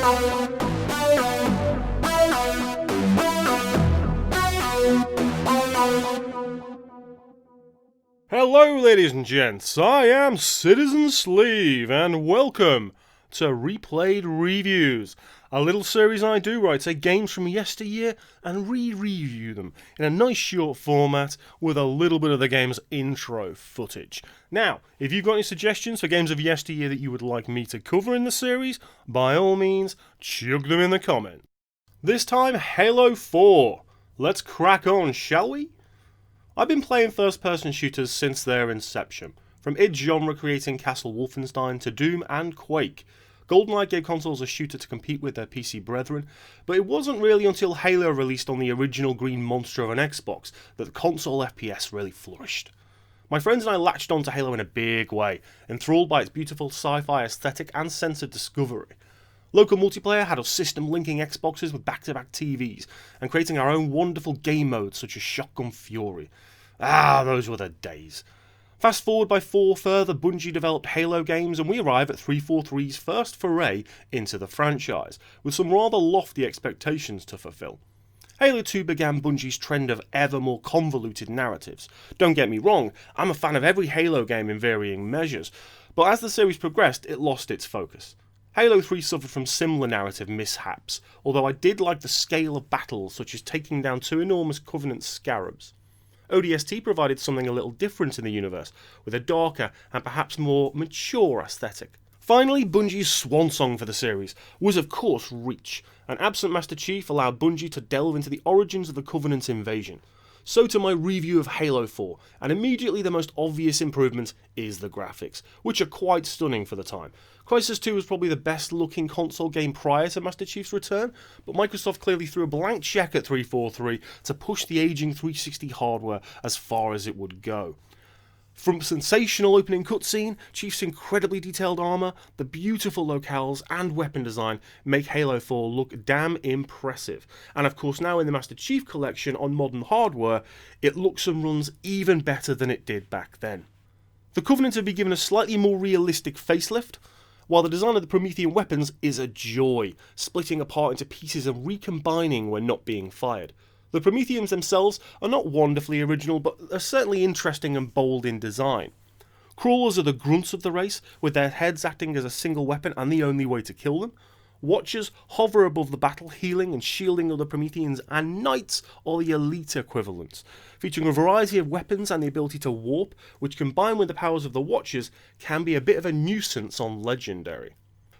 Hello ladies and gents, I am Citizen Sleeve and welcome to Replayed Reviews, a little series I do where I take games from yesteryear and re-review them in a nice short format with a little bit of the game's intro footage. Now, if you've got any suggestions for games of yesteryear that you would like me to cover in the series, by all means, chug them in the comments. This time, Halo 4. Let's crack on, shall we? I've been playing first-person shooters since their inception, from id genre creating Castle Wolfenstein to Doom and Quake. GoldenEye gave consoles a shooter to compete with their PC brethren, but it wasn't really until Halo released on the original green monster of an Xbox that the console FPS really flourished. My friends and I latched onto Halo in a big way, enthralled by its beautiful sci-fi aesthetic and sense of discovery. Local multiplayer had us system linking Xboxes with back-to-back TVs and creating our own wonderful game modes such as Shotgun Fury. Those were the days. Fast forward by 4 further Bungie developed Halo games and we arrive at 343's first foray into the franchise, with some rather lofty expectations to fulfill. Halo 2 began Bungie's trend of ever more convoluted narratives. Don't get me wrong, I'm a fan of every Halo game in varying measures, but as the series progressed it lost its focus. Halo 3 suffered from similar narrative mishaps, although I did like the scale of battles such as taking down 2 enormous Covenant scarabs. ODST provided something a little different in the universe, with a darker and perhaps more mature aesthetic. Finally, Bungie's swan song for the series was of course Reach, and absent Master Chief allowed Bungie to delve into the origins of the Covenant's invasion. So to my review of Halo 4, and immediately the most obvious improvement is the graphics, which are quite stunning for the time. Crysis 2 was probably the best looking console game prior to Master Chief's return, but Microsoft clearly threw a blank check at 343 to push the aging 360 hardware as far as it would go. From sensational opening cutscene, Chief's incredibly detailed armour, the beautiful locales and weapon design make Halo 4 look damn impressive. And of course now in the Master Chief collection on modern hardware, it looks and runs even better than it did back then. The Covenant have been given a slightly more realistic facelift, while the design of the Promethean weapons is a joy, splitting apart into pieces and recombining when not being fired. The Prometheans themselves are not wonderfully original, but are certainly interesting and bold in design. Crawlers are the grunts of the race, with their heads acting as a single weapon and the only way to kill them. Watchers hover above the battle, healing and shielding other Prometheans, and Knights are the elite equivalents, featuring a variety of weapons and the ability to warp, which combined with the powers of the Watchers can be a bit of a nuisance on Legendary.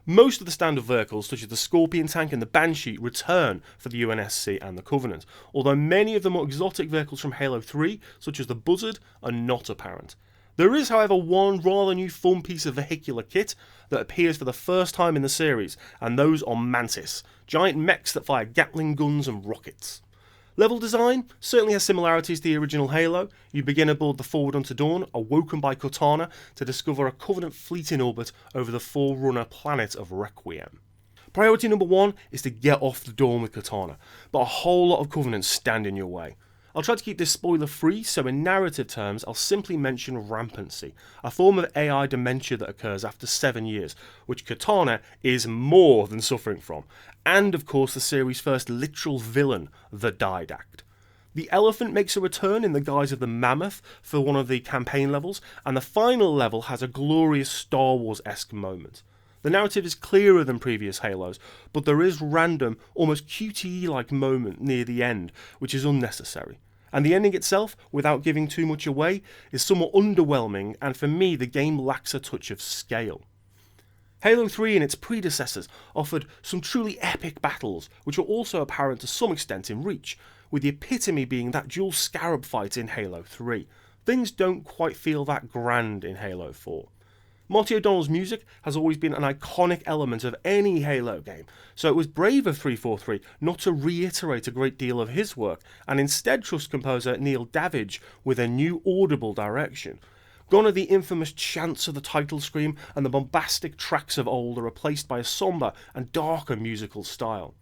Most of the standard vehicles, such as the Scorpion tank and the Banshee, return for the UNSC and the Covenant, although many of the more exotic vehicles from Halo 3, such as the Buzzard, are not apparent. There is, however, one rather new fun piece of vehicular kit that appears for the first time in the series, and those are Mantis, giant mechs that fire Gatling guns and rockets. Level design certainly has similarities to the original Halo. You begin aboard the Forward Unto Dawn, awoken by Cortana, to discover a Covenant fleet in orbit over the Forerunner planet of Requiem. Priority number 1 is to get off the Dawn with Cortana, but a whole lot of Covenants stand in your way. I'll try to keep this spoiler free, so in narrative terms I'll simply mention rampancy, a form of AI dementia that occurs after 7 years, which Cortana is more than suffering from, and of course the series' first literal villain, the Didact. The elephant makes a return in the guise of the mammoth for one of the campaign levels, and the final level has a glorious Star Wars-esque moment. The narrative is clearer than previous Halos, but there is random, almost QTE-like moment near the end, which is unnecessary. And the ending itself, without giving too much away, is somewhat underwhelming, and for me the game lacks a touch of scale. Halo 3 and its predecessors offered some truly epic battles, which were also apparent to some extent in Reach, with the epitome being that dual scarab fight in Halo 3. Things don't quite feel that grand in Halo 4. Marty O'Donnell's music has always been an iconic element of any Halo game, so it was brave of 343 not to reiterate a great deal of his work, and instead trust composer Neil Davidge with a new audible direction. Gone are the infamous chants of the title screen, and the bombastic tracks of old are replaced by a sombre and darker musical style.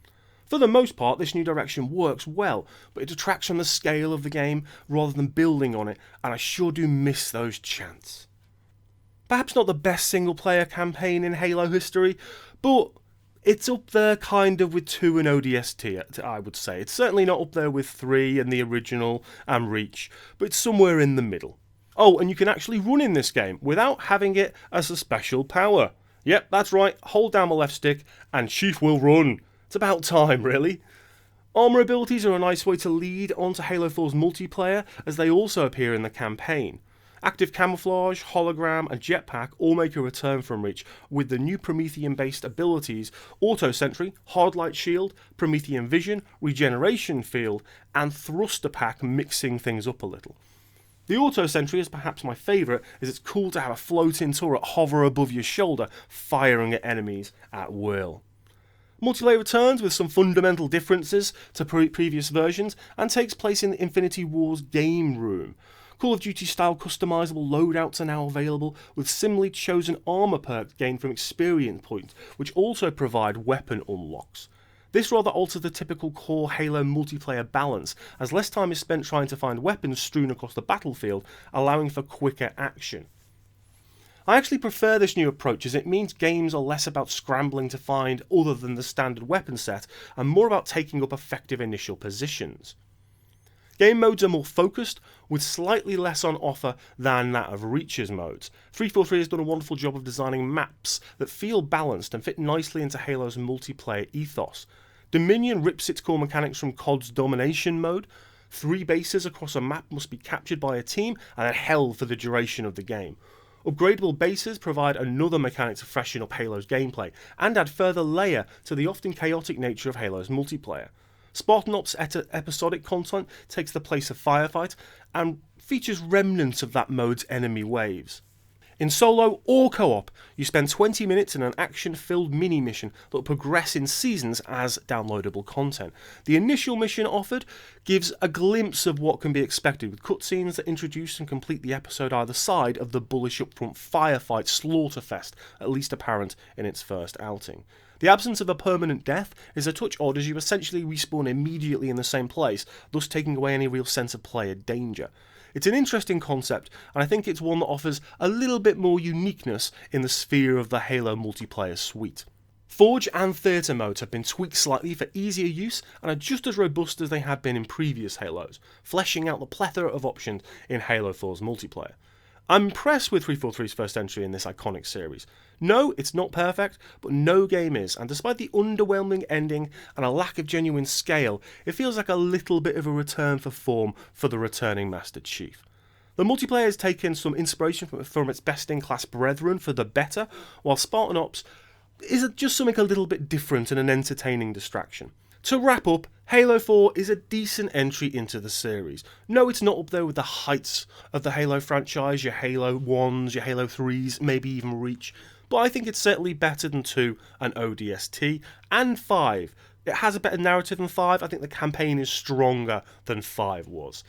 For the most part, this new direction works well, but it detracts from the scale of the game rather than building on it, and I sure do miss those chants. Perhaps not the best single-player campaign in Halo history, but It's up there kind of with 2 and ODST, I would say. It's certainly not up there with 3 and the original and Reach, but it's somewhere in the middle. Oh, and you can actually run in this game without having it as a special power. Yep, that's right, hold down the left stick and Chief will run. It's about time, really. Armour abilities are a nice way to lead onto Halo 4's multiplayer, as they also appear in the campaign. Active camouflage, hologram and jetpack all make a return from Reach, with the new Promethean-based abilities Auto Sentry, Hard Light Shield, Promethean Vision, Regeneration Field and Thruster Pack mixing things up a little. The Auto Sentry is perhaps my favourite, as it's cool to have a floating turret hover above your shoulder, firing at enemies at will. Multiplayer returns with some fundamental differences to previous versions and takes place in the Infinity War's game room. Call of Duty style customisable loadouts are now available, with similarly chosen armour perks gained from experience points, which also provide weapon unlocks. This rather alters the typical core Halo multiplayer balance, as less time is spent trying to find weapons strewn across the battlefield, allowing for quicker action. I actually prefer this new approach, as it means games are less about scrambling to find other than the standard weapon set and more about taking up effective initial positions. Game modes are more focused, with slightly less on offer than that of Reach's modes. 343 has done a wonderful job of designing maps that feel balanced and fit nicely into Halo's multiplayer ethos. Dominion rips its core mechanics from COD's domination mode. 3 bases across a map must be captured by a team and then held for the duration of the game. Upgradable bases provide another mechanic to freshen up Halo's gameplay and add further layer to the often chaotic nature of Halo's multiplayer. Spartan Ops episodic content takes the place of Firefight and features remnants of that mode's enemy waves. In solo or co-op, you spend 20 minutes in an action-filled mini-mission that will progress in seasons as downloadable content. The initial mission offered gives a glimpse of what can be expected, with cutscenes that introduce and complete the episode either side of the bullish upfront Firefight slaughterfest, at least apparent in its first outing. The absence of a permanent death is a touch odd, as you essentially respawn immediately in the same place, thus taking away any real sense of player danger. It's an interesting concept, and I think it's one that offers a little bit more uniqueness in the sphere of the Halo multiplayer suite. Forge and Theatre modes have been tweaked slightly for easier use and are just as robust as they had been in previous Halos, fleshing out the plethora of options in Halo 4's multiplayer. I'm impressed with 343's first entry in this iconic series. No, it's not perfect, but no game is, and despite the underwhelming ending and a lack of genuine scale, it feels like a little bit of a return for form for the returning Master Chief. The multiplayer has taken some inspiration from its best-in-class brethren for the better, while Spartan Ops is just something a little bit different and an entertaining distraction. To wrap up, Halo 4 is a decent entry into the series. No, it's not up there with the heights of the Halo franchise, your Halo 1s, your Halo 3s, maybe even Reach, but I think it's certainly better than 2 and ODST, and 5. It has a better narrative than 5, I think the campaign is stronger than 5 was.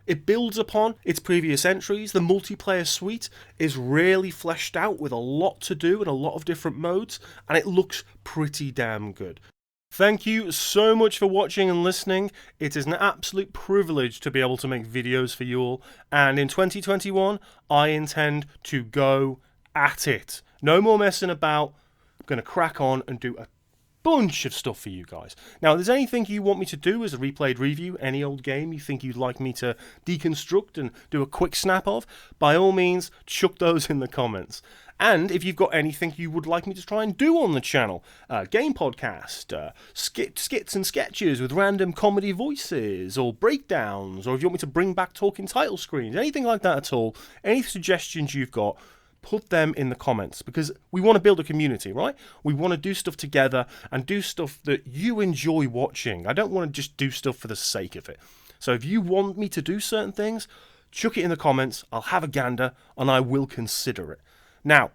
It builds upon its previous entries, the multiplayer suite is really fleshed out with a lot to do and a lot of different modes, and it looks pretty damn good. Thank you so much for watching and listening. It is an absolute privilege to be able to make videos for you all, and in 2021 I intend to go at it. No more messing about. I'm going to crack on and do a bunch of stuff for you guys. Now, if there's anything you want me to do as a replayed review, any old game you think you'd like me to deconstruct and do a quick snap of, by all means, chuck those in the comments. And if you've got anything you would like me to try and do on the channel, game podcast, skits and sketches with random comedy voices, or breakdowns, or if you want me to bring back talking title screens, anything like that at all, any suggestions you've got, put them in the comments, because we want to build a community, right? We want to do stuff together and do stuff that you enjoy watching. I don't want to just do stuff for the sake of it. So if you want me to do certain things, chuck it in the comments, I'll have a gander, and I will consider it. Now,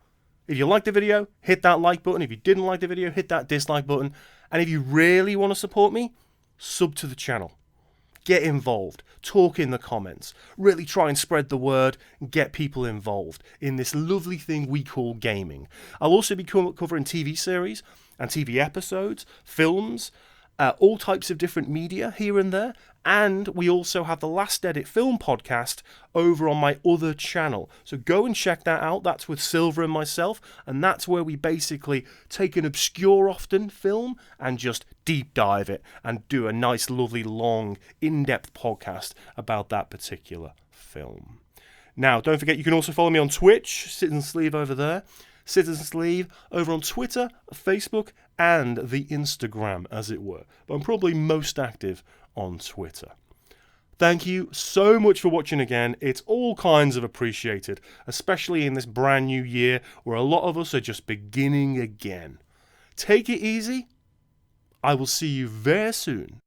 if you liked the video, hit that like button. If you didn't like the video, hit that dislike button. And if you really want to support me, sub to the channel. Get involved. Talk in the comments. Really try and spread the word and get people involved in this lovely thing we call gaming. I'll also be covering TV series and TV episodes, films, all types of different media here and there, and we also have the Last Edit Film podcast over on my other channel. So go and check that out. That's with Silver and myself, and that's where we basically take an obscure often film and just deep dive it and do a nice, lovely, long, in-depth podcast about that particular film. Now, don't forget, you can also follow me on Twitch, Citizen Sleeve over there, Citizen Sleeve over on Twitter, Facebook, and the Instagram, as it were. But I'm probably most active on Twitter. Thank you so much for watching again. It's all kinds of appreciated, especially in this brand new year where a lot of us are just beginning again. Take it easy. I will see you very soon.